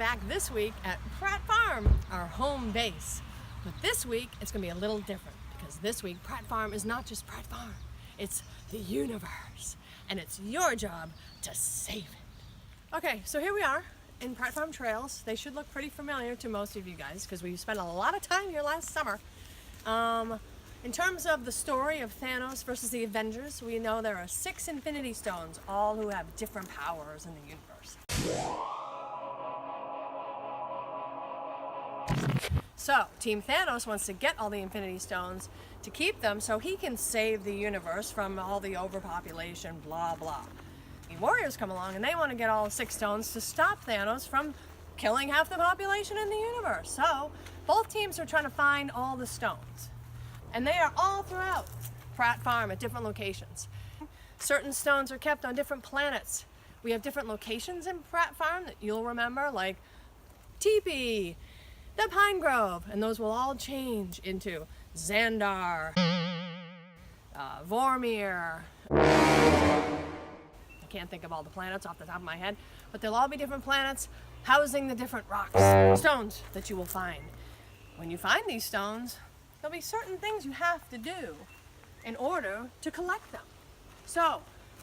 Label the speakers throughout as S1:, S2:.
S1: back this week at Pratt Farm, our home base. But this week, it's gonna be a little different because this week, Pratt Farm is not just Pratt Farm, it's the universe. And it's your job to save it. Okay, so here we are in Pratt Farm Trails. They should look pretty familiar to most of you guys because we spent a lot of time here last summer. In terms of the story of Thanos versus the Avengers, we know there are 6 Infinity Stones, all who have different powers in the universe. So, Team Thanos wants to get all the Infinity Stones to keep them so he can save the universe from all the overpopulation, blah, blah. The Warriors come along and they want to get all 6 stones to stop Thanos from killing half the population in the universe. So, both teams are trying to find all the stones. And they are all throughout Pratt Farm at different locations. Certain stones are kept on different planets. We have different locations in Pratt Farm that you'll remember, like Teepee, the Pine Grove, and those will all change into Xandar, Vormir. I can't think of all the planets off the top of my head, but they'll all be different planets housing the different rocks, stones that you will find. When you find these stones, there'll be certain things you have to do in order to collect them. So,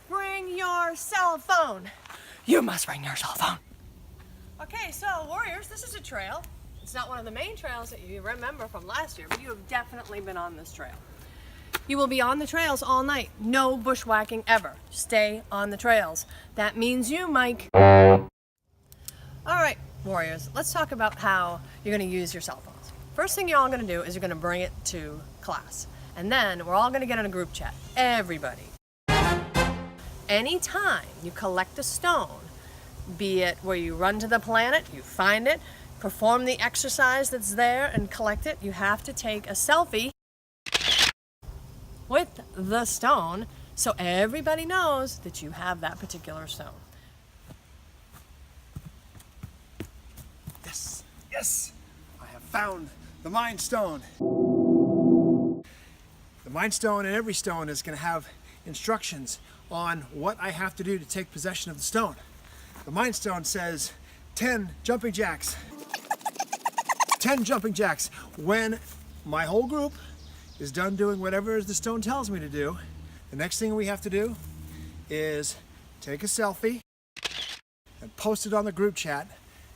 S1: bring your cell phone. You must bring your cell phone. Okay, so Warriors, this is a trail. It's not one of the main trails that you remember from last year, but you have definitely been on this trail. You will be on the trails all night. No bushwhacking ever. Stay on the trails. That means you, Mike. All right, Warriors, let's talk about how you're going to use your cell phones. First thing you're all going to do is you're going to bring it to class. And then we're all going to get in a group chat. Everybody. Anytime you collect a stone, be it where you run to the planet, you find it, perform the exercise that's there and collect it, you have to take a selfie with the stone so everybody knows that you have that particular stone.
S2: Yes, yes, I have found the Mind Stone. The Mind Stone and every stone is going to have instructions on what I have to do to take possession of the stone. The Mind Stone says 10 jumping jacks. 10 jumping jacks. When my whole group is done doing whatever the stone tells me to do, the next thing we have to do is take a selfie and post it on the group chat.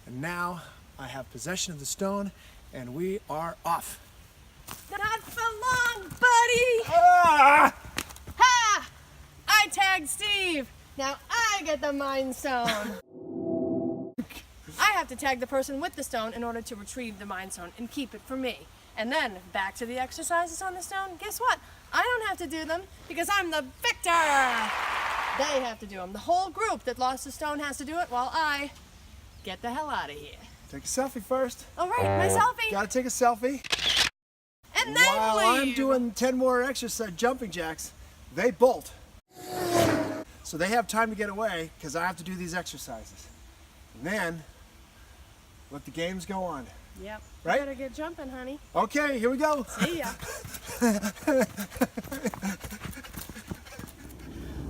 S2: And now I have possession of the stone and we are off.
S1: Not for long, buddy!
S2: Ah!
S1: Ha! I tagged Steve. Now I get the Mind Stone. I have to tag the person with the stone in order to retrieve the Mind Stone and keep it for me. And then back to the exercises on the stone. Guess what? I don't have to do them because I'm the victor. They have to do them. The whole group that lost the stone has to do it while I get the hell out of here.
S2: Take a selfie first.
S1: All right, my selfie.
S2: Gotta take a selfie.
S1: And then
S2: while
S1: leave.
S2: I'm doing 10 more exercise jumping jacks, they bolt. So they have time to get away because I have to do these exercises. And then let the games go on.
S1: Yep.
S2: Right?
S1: You better get jumping, honey.
S2: Okay, here we go.
S1: See ya.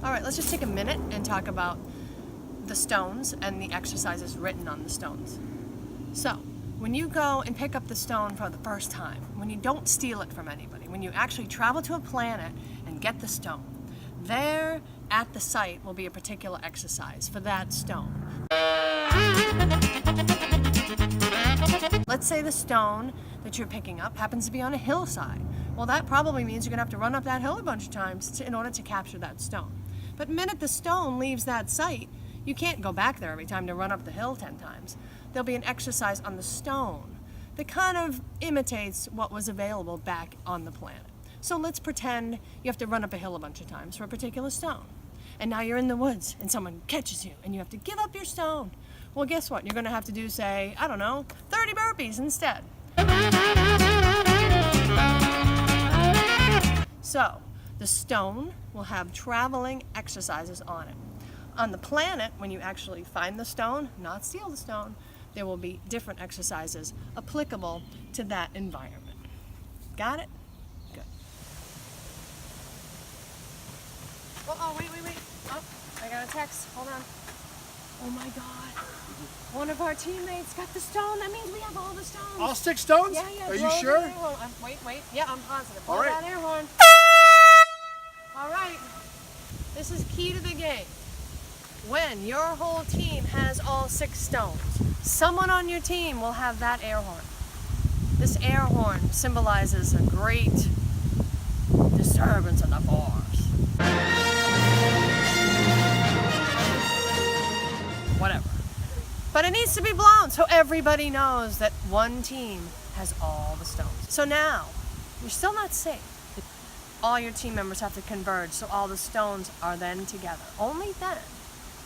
S1: All right, let's just take a minute and talk about the stones and the exercises written on the stones. So, when you go and pick up the stone for the first time, when you don't steal it from anybody, when you actually travel to a planet and get the stone, there at the site will be a particular exercise for that stone. Let's say the stone that you're picking up happens to be on a hillside. Well, that probably means you're going to have to run up that hill a bunch of times in order to capture that stone. But the minute the stone leaves that site, you can't go back there every time to run up the hill 10 times. There'll be an exercise on the stone that kind of imitates what was available back on the planet. So let's pretend you have to run up a hill a bunch of times for a particular stone. And now you're in the woods and someone catches you and you have to give up your stone. Well, guess what? You're going to have to do, say, I don't know, 30 burpees instead. So, the stone will have traveling exercises on it. On the planet, when you actually find the stone, not steal the stone, there will be different exercises applicable to that environment. Got it? Good. Oh, wait. Oh, I got a text. Hold on. Oh my God. One of our teammates got the stone. That means we have all the stones.
S2: All 6 stones?
S1: Yeah, yeah.
S2: Are you
S1: blow the
S2: sure?
S1: air horn. Wait. Yeah, I'm positive. Blow
S2: All right.
S1: that air horn. All right. This is key to the game. When your whole team has all 6 stones, someone on your team will have that air horn. This air horn symbolizes a great disturbance in the force. Whatever. But it needs to be blown so everybody knows that one team has all the stones. So now, you're still not safe. All your team members have to converge so all the stones are then together. Only then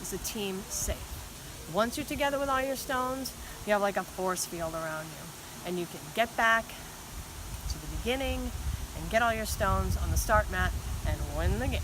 S1: is the team safe. Once you're together with all your stones, you have like a force field around you. And you can get back to the beginning and get all your stones on the start mat and win the game.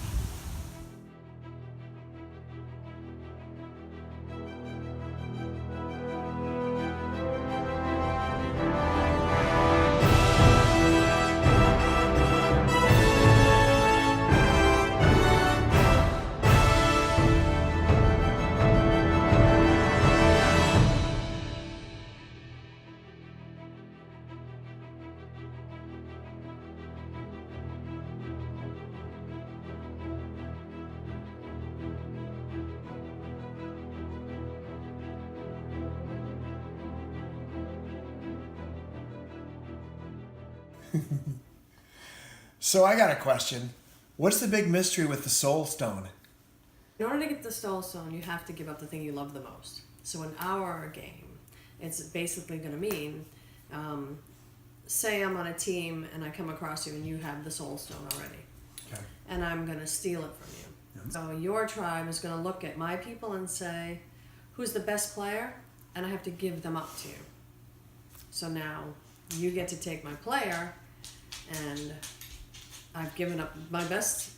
S2: So I got a question. What's the big mystery with the soul stone?
S1: In order to get the soul stone, you have to give up the thing you love the most. So in our game, it's basically going to mean, say I'm on a team and I come across you and you have the soul stone already.
S2: Okay.
S1: And I'm going to steal it from you.
S2: Yep.
S1: So your tribe is going to look at my people and say, who's the best player? And I have to give them up to you. So now you get to take my player, and I've given up my best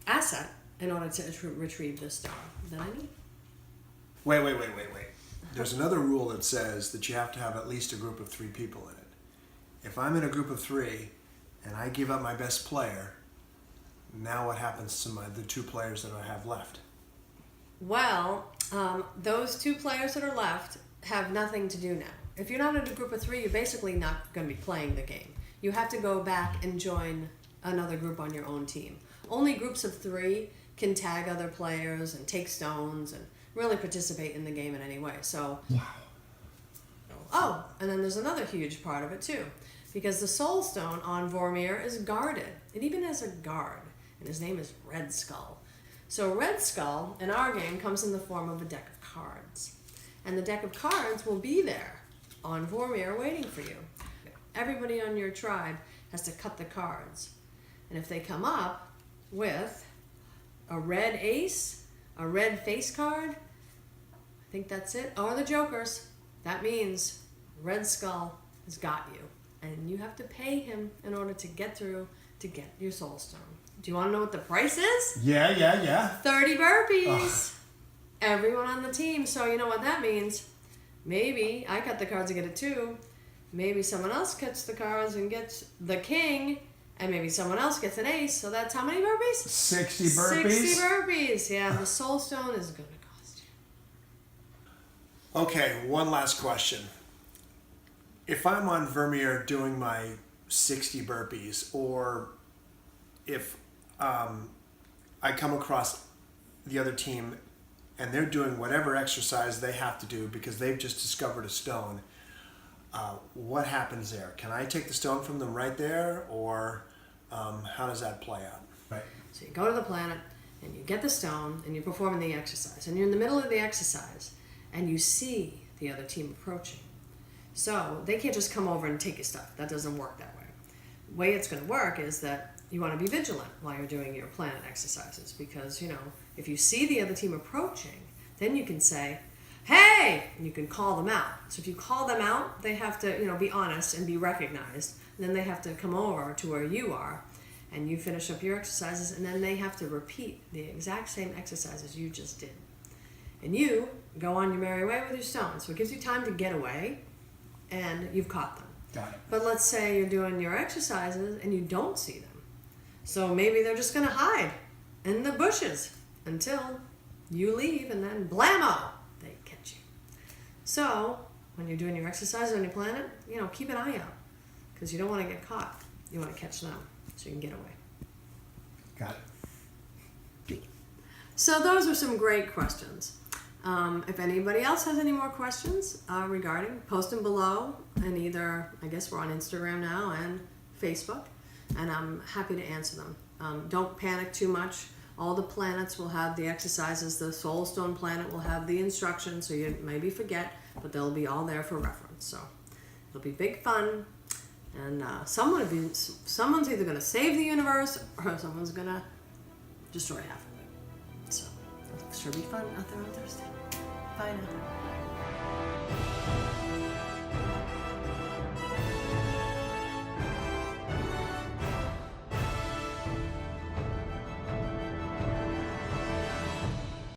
S1: asset in order to retrieve this stone that I need.
S2: Wait. There's another rule that says that you have to have at least a group of 3 people in it. If I'm in a group of 3 and I give up my best player, now what happens to the 2 players that I have left?
S1: Well, those 2 players that are left have nothing to do now. If you're not in a group of 3, you're basically not going to be playing the game. You have to go back and join another group on your own team. Only groups of 3 can tag other players and take stones and really participate in the game in any way. So, wow. Oh, and then there's another huge part of it too, because the soul stone on Vormir is guarded. It even has a guard, and his name is Red Skull. So Red Skull in our game comes in the form of a deck of cards, and the deck of cards will be there on Vormir waiting for you. Everybody on your tribe has to cut the cards. And if they come up with a red ace, a red face card, I think that's it, or the jokers, that means Red Skull has got you. And you have to pay him in order to get through to get your soul stone. Do you want to know what the price is?
S2: Yeah.
S1: 30 burpees. Ugh. Everyone on the team. So you know what that means. Maybe I cut the cards and get it too. Maybe someone else cuts the cards and gets the king. And maybe someone else gets an ace. So that's how many burpees?
S2: 60 burpees.
S1: 60 burpees. Yeah, the soul stone is going to cost you.
S2: Okay, one last question. If I'm on Vermeer doing my 60 burpees, or if I come across the other team and they're doing whatever exercise they have to do because they've just discovered a stone, what happens there? Can I take the stone from them right there, or how does that play out? Right.
S1: So you go to the planet and you get the stone and you're performing the exercise, and you're in the middle of the exercise and you see the other team approaching. So they can't just come over and take your stuff. That doesn't work that way. The way it's going to work is that you want to be vigilant while you're doing your planet exercises, because, you know, if you see the other team approaching, then you can say, hey, and you can call them out. So if you call them out, they have to, you know, be honest and be recognized. And then they have to come over to where you are, and you finish up your exercises, and then they have to repeat the exact same exercises you just did. And you go on your merry way with your stones. So it gives you time to get away, and you've caught them.
S2: Got it.
S1: But let's say you're doing your exercises and you don't see them. So maybe they're just going to hide in the bushes until you leave, and then blammo! So when you're doing your exercise on your planet, you know, keep an eye out because you don't want to get caught. You want to catch them so you can get away.
S2: Got it.
S1: So those are some great questions. If anybody else has any more questions regarding, post them below, and either, I guess we're on Instagram now and Facebook, and I'm happy to answer them. Don't panic too much. All the planets will have the exercises. The Soul Stone planet will have the instructions, so you maybe forget, but they'll be all there for reference. So it'll be big fun, and someone's either going to save the universe or someone's going to destroy half of it. So it'll sure be fun out there on Thursday. Bye now.